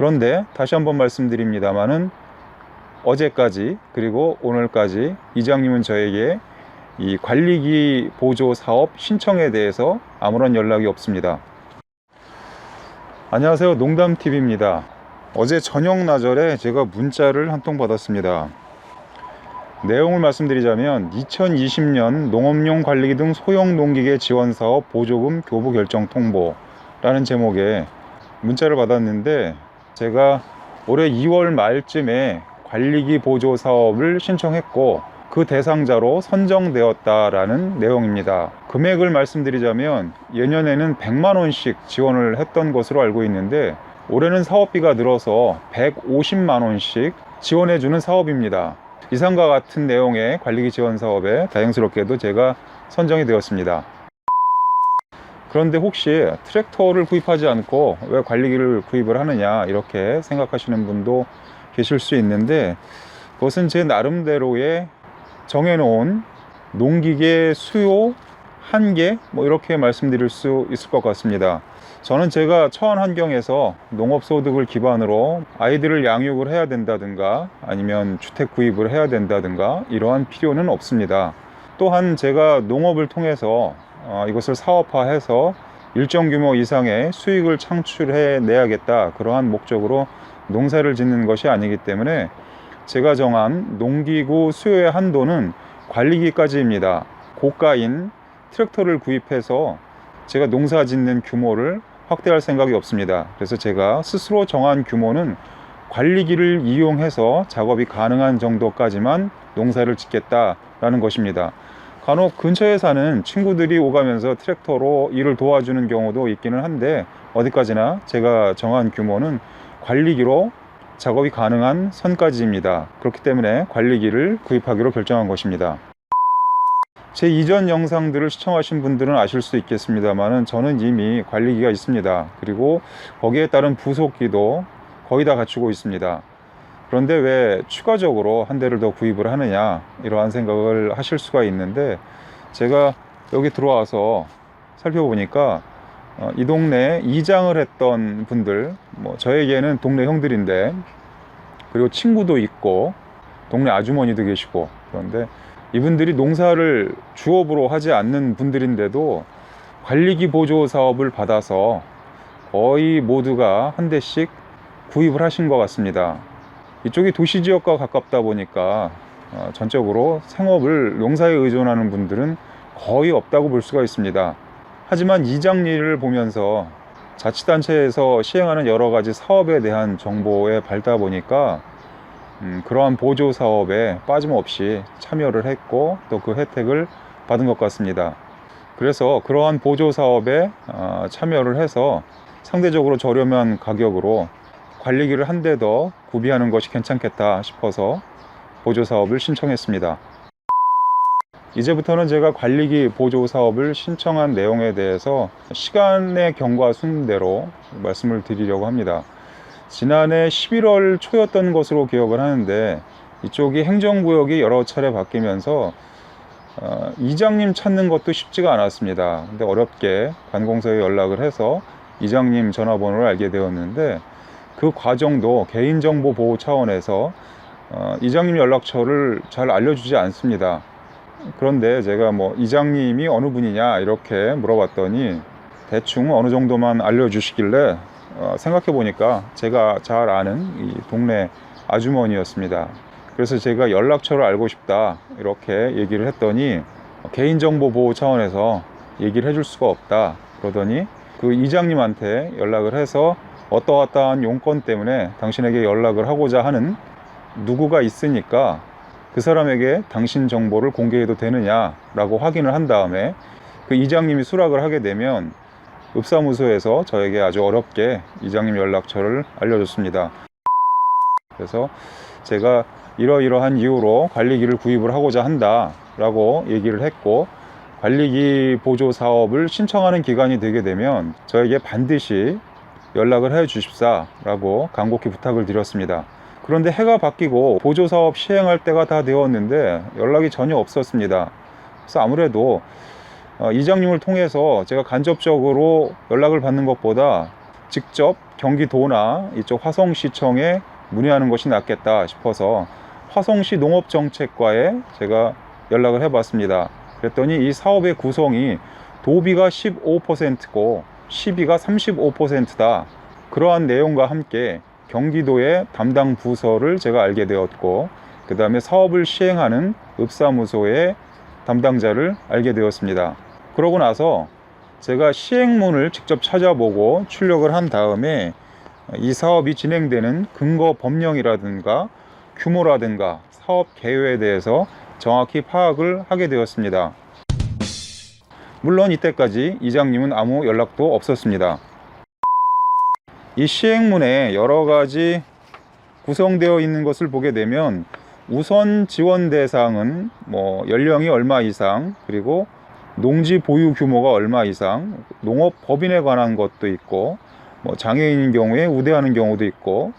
그런데 다시 한번 말씀드립니다마는 어제까지 그리고 오늘까지 이장님은 저에게 이 관리기 보조 사업 신청에 대해서 아무런 연락이 없습니다. 안녕하세요, 농담TV입니다. 어제 저녁 나절에 제가 문자를 한 통 받았습니다. 내용을 말씀드리자면 2020년 농업용 관리기 등 소형 농기계 지원사업 보조금 교부 결정 통보라는 제목의 문자를 받았는데, 제가 올해 2월 말쯤에 관리기 보조 사업을 신청했고 그 대상자로 선정되었다라는 내용입니다. 금액을 말씀드리자면 예년에는 100만원씩 지원을 했던 것으로 알고 있는데, 올해는 사업비가 늘어서 150만원씩 지원해주는 사업입니다. 이상과 같은 내용의 관리기 지원 사업에 다행스럽게도 제가 선정이 되었습니다. 그런데 혹시 트랙터를 구입하지 않고 왜 관리기를 구입을 하느냐, 이렇게 생각하시는 분도 계실 수 있는데, 그것은 제 나름대로의 정해놓은 농기계 수요 한계, 이렇게 말씀드릴 수 있을 것 같습니다. 저는 제가 처한 환경에서 농업소득을 기반으로 아이들을 양육을 해야 된다든가 아니면 주택 구입을 해야 된다든가 이러한 필요는 없습니다. 또한 제가 농업을 통해서 이것을 사업화해서 일정 규모 이상의 수익을 창출해 내야겠다, 그러한 목적으로 농사를 짓는 것이 아니기 때문에 제가 정한 농기구 수요의 한도는 관리기까지입니다. 고가인 트랙터를 구입해서 제가 농사 짓는 규모를 확대할 생각이 없습니다. 그래서 제가 스스로 정한 규모는 관리기를 이용해서 작업이 가능한 정도까지만 농사를 짓겠다라는 것입니다. 간혹 근처에 사는 친구들이 오가면서 트랙터로 일을 도와주는 경우도 있기는 한데, 어디까지나 제가 정한 규모는 관리기로 작업이 가능한 선까지입니다. 그렇기 때문에 관리기를 구입하기로 결정한 것입니다. 제 이전 영상들을 시청하신 분들은 아실 수 있겠습니다만 저는 이미 관리기가 있습니다. 그리고 거기에 따른 부속기도 거의 다 갖추고 있습니다. 그런데 왜 추가적으로 한 대를 더 구입을 하느냐, 이러한 생각을 하실 수가 있는데, 제가 여기 들어와서 살펴보니까 이 동네에 이장을 했던 분들, 저에게는 동네 형들인데, 그리고 친구도 있고 동네 아주머니도 계시고, 그런데 이분들이 농사를 주업으로 하지 않는 분들인데도 관리기 보조 사업을 받아서 거의 모두가 한 대씩 구입을 하신 것 같습니다. 이쪽이 도시지역과 가깝다 보니까 전적으로 생업을 농사에 의존하는 분들은 거의 없다고 볼 수가 있습니다. 하지만 이장리를 보면서 자치단체에서 시행하는 여러 가지 사업에 대한 정보에 밝다 보니까 그러한 보조 사업에 빠짐없이 참여를 했고 또 그 혜택을 받은 것 같습니다. 그래서 그러한 보조 사업에 참여를 해서 상대적으로 저렴한 가격으로 관리기를 한 대 더 구비하는 것이 괜찮겠다 싶어서 보조 사업을 신청했습니다. 이제부터는 제가 관리기 보조 사업을 신청한 내용에 대해서 시간의 경과 순대로 말씀을 드리려고 합니다. 지난해 11월 초였던 것으로 기억을 하는데, 이쪽이 행정구역이 여러 차례 바뀌면서 이장님 찾는 것도 쉽지가 않았습니다. 근데 어렵게 관공서에 연락을 해서 이장님 전화번호를 알게 되었는데, 그 과정도 개인정보 보호 차원에서 이장님 연락처를 잘 알려주지 않습니다. 그런데 제가 이장님이 어느 분이냐 이렇게 물어봤더니 대충 어느 정도만 알려주시길래 생각해 보니까 제가 잘 아는 이 동네 아주머니였습니다. 그래서 제가 연락처를 알고 싶다 이렇게 얘기를 했더니 개인정보 보호 차원에서 얘기를 해줄 수가 없다 그러더니, 그 이장님한테 연락을 해서 어떠어떠한 용건 때문에 당신에게 연락을 하고자 하는 누구가 있으니까 그 사람에게 당신 정보를 공개해도 되느냐 라고 확인을 한 다음에, 그 이장님이 수락을 하게 되면 읍사무소에서 저에게 아주 어렵게 이장님 연락처를 알려줬습니다. 그래서 제가 이러이러한 이유로 관리기를 구입을 하고자 한다 라고 얘기를 했고, 관리기 보조 사업을 신청하는 기간이 되게 되면 저에게 반드시 연락을 해 주십사 라고 간곡히 부탁을 드렸습니다. 그런데 해가 바뀌고 보조 사업 시행할 때가 다 되었는데 연락이 전혀 없었습니다. 그래서 아무래도 이장님을 통해서 제가 간접적으로 연락을 받는 것보다 직접 경기도나 이쪽 화성시청에 문의하는 것이 낫겠다 싶어서 화성시 농업정책과에 제가 연락을 해봤습니다. 그랬더니 이 사업의 구성이 도비가 15%고 시비가 35%다. 그러한 내용과 함께 경기도의 담당 부서를 제가 알게 되었고, 그 다음에 사업을 시행하는 읍사무소의 담당자를 알게 되었습니다. 그러고 나서 제가 시행문을 직접 찾아보고 출력을 한 다음에 이 사업이 진행되는 근거 법령이라든가 규모라든가 사업 개요에 대해서 정확히 파악을 하게 되었습니다. 물론 이때까지 이장님은 아무 연락도 없었습니다. 이 시행문에 여러 가지 구성되어 있는 것을 보게 되면 우선 지원 대상은 연령이 얼마 이상, 그리고 농지 보유 규모가 얼마 이상, 농업법인에 관한 것도 있고, 장애인인 경우에 우대하는 경우도 있고,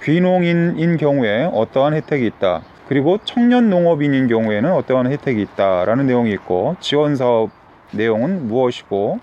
귀농인인 경우에 어떠한 혜택이 있다, 그리고 청년 농업인인 경우에는 어떠한 혜택이 있다라는 내용이 있고, 지원 사업 내용은 무엇이고,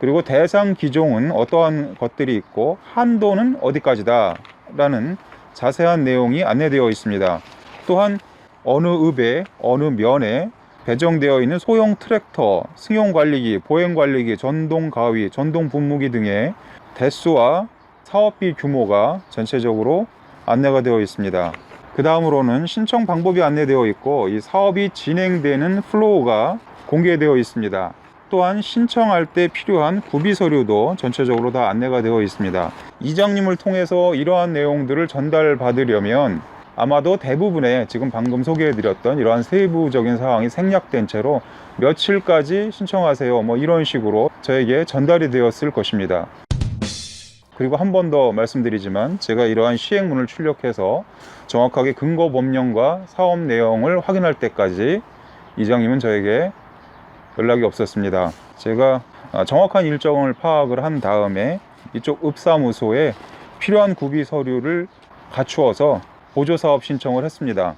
그리고 대상 기종은 어떠한 것들이 있고, 한도는 어디까지다 라는 자세한 내용이 안내되어 있습니다. 또한 어느 읍에 어느 면에 배정되어 있는 소형 트랙터, 승용관리기, 보행관리기, 전동가위, 전동분무기 등의 대수와 사업비 규모가 전체적으로 안내가 되어 있습니다. 그 다음으로는 신청 방법이 안내되어 있고, 이 사업이 진행되는 플로우가 공개되어 있습니다. 또한 신청할 때 필요한 구비 서류도 전체적으로 다 안내가 되어 있습니다. 이장님을 통해서 이러한 내용들을 전달받으려면 아마도 대부분의 지금 방금 소개해드렸던 이러한 세부적인 사항이 생략된 채로 며칠까지 신청하세요, 이런 식으로 저에게 전달이 되었을 것입니다. 그리고 한 번 더 말씀드리지만, 제가 이러한 시행문을 출력해서 정확하게 근거 법령과 사업 내용을 확인할 때까지 이장님은 저에게 연락이 없었습니다. 제가 정확한 일정을 파악을 한 다음에 이쪽 읍사무소에 필요한 구비 서류를 갖추어서 보조사업 신청을 했습니다.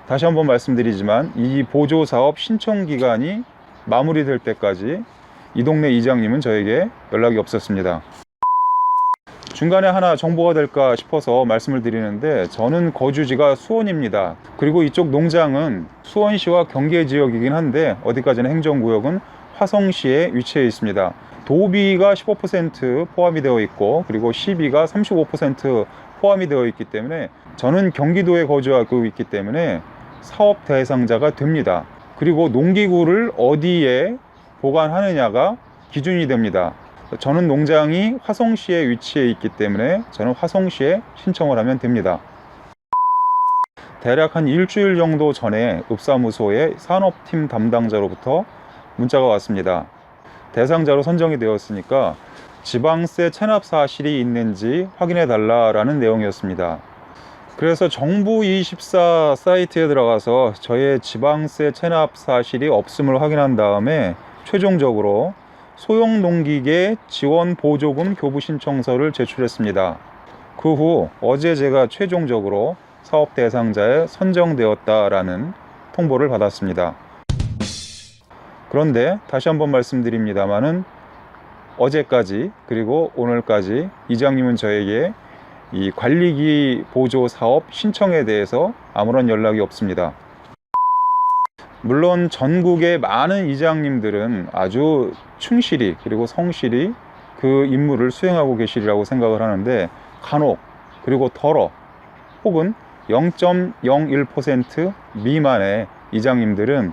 다시 한번 말씀드리지만, 이 보조사업 신청 기간이 마무리될 때까지 이 동네 이장님은 저에게 연락이 없었습니다. 중간에 하나 정보가 될까 싶어서 말씀을 드리는데, 저는 거주지가 수원입니다. 그리고 이쪽 농장은 수원시와 경계 지역이긴 한데 어디까지나 행정구역은 화성시에 위치해 있습니다. 도비가 15% 포함이 되어 있고, 그리고 시비가 35% 포함이 되어 있기 때문에 저는 경기도에 거주하고 있기 때문에 사업 대상자가 됩니다. 그리고 농기구를 어디에 보관하느냐가 기준이 됩니다. 저는 농장이 화성시에 위치해 있기 때문에 저는 화성시에 신청을 하면 됩니다. 대략 한 일주일 정도 전에 읍사무소의 산업팀 담당자로부터 문자가 왔습니다. 대상자로 선정이 되었으니까 지방세 체납 사실이 있는지 확인해 달라라는 내용이었습니다. 그래서 정부24 사이트에 들어가서 저의 지방세 체납 사실이 없음을 확인한 다음에 최종적으로 소형농기계 지원 보조금 교부 신청서를 제출했습니다. 그 후 어제 제가 최종적으로 사업 대상자에 선정되었다라는 통보를 받았습니다. 그런데 다시 한번 말씀드립니다만은 어제까지 그리고 오늘까지 이장님은 저에게 이 관리기 보조 사업 신청에 대해서 아무런 연락이 없습니다. 물론 전국의 많은 이장님들은 아주 충실히 그리고 성실히 그 임무를 수행하고 계시리라고 생각을 하는데, 간혹 그리고 덜어 혹은 0.01% 미만의 이장님들은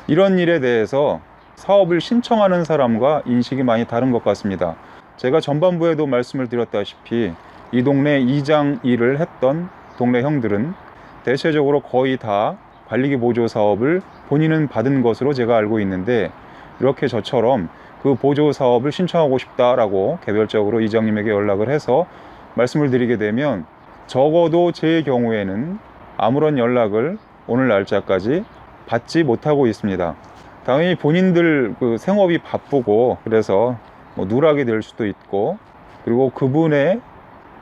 이런 일에 대해서 사업을 신청하는 사람과 인식이 많이 다른 것 같습니다. 제가 전반부에도 말씀을 드렸다시피 이 동네 이장 일을 했던 동네 형들은 대체적으로 거의 다 관리기 보조 사업을 본인은 받은 것으로 제가 알고 있는데, 이렇게 저처럼 그 보조 사업을 신청하고 싶다라고 개별적으로 이장님에게 연락을 해서 말씀을 드리게 되면 적어도 제 경우에는 아무런 연락을 오늘 날짜까지 받지 못하고 있습니다. 당연히 본인들 그 생업이 바쁘고 그래서 누락이 될 수도 있고, 그리고 그분의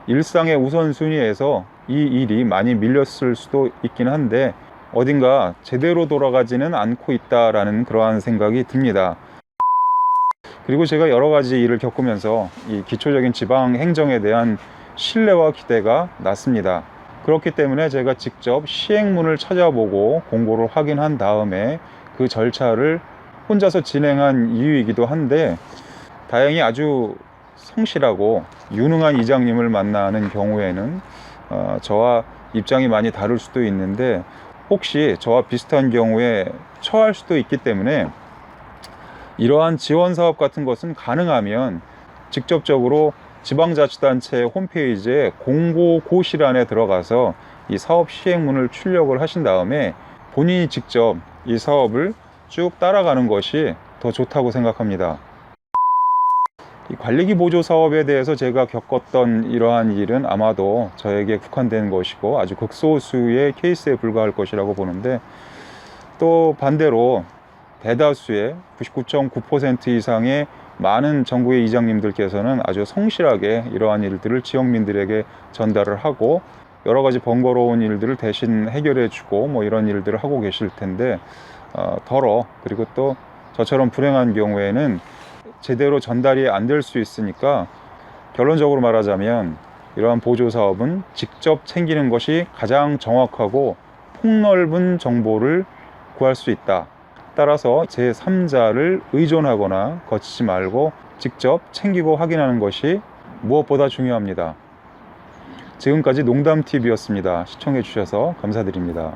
일상의 우선순위에서 이 일이 많이 밀렸을 수도 있긴 한데 어딘가 제대로 돌아가지는 않고 있다라는 그러한 생각이 듭니다. 그리고 제가 여러 가지 일을 겪으면서 이 기초적인 지방 행정에 대한 신뢰와 기대가 났습니다. 그렇기 때문에 제가 직접 시행문을 찾아보고 공고를 확인한 다음에 그 절차를 혼자서 진행한 이유이기도 한데, 다행히 아주 성실하고 유능한 이장님을 만나는 경우에는 저와 입장이 많이 다를 수도 있는데, 혹시 저와 비슷한 경우에 처할 수도 있기 때문에 이러한 지원 사업 같은 것은 가능하면 직접적으로 지방자치단체 홈페이지에 공고 고시란에 들어가서 이 사업 시행문을 출력을 하신 다음에 본인이 직접 이 사업을 쭉 따라가는 것이 더 좋다고 생각합니다. 이 관리기 보조 사업에 대해서 제가 겪었던 이러한 일은 아마도 저에게 국한된 것이고 아주 극소수의 케이스에 불과할 것이라고 보는데, 또 반대로 대다수의 99.9% 이상의 많은 전국의 이장님들께서는 아주 성실하게 이러한 일들을 지역민들에게 전달을 하고 여러 가지 번거로운 일들을 대신 해결해 주고 뭐 이런 일들을 하고 계실 텐데, 그리고 또 저처럼 불행한 경우에는 제대로 전달이 안 될 수 있으니까, 결론적으로 말하자면 이러한 보조 사업은 직접 챙기는 것이 가장 정확하고 폭넓은 정보를 구할 수 있다. 따라서 제3자를 의존하거나 거치지 말고 직접 챙기고 확인하는 것이 무엇보다 중요합니다. 지금까지 농담TV였습니다. 시청해 주셔서 감사드립니다.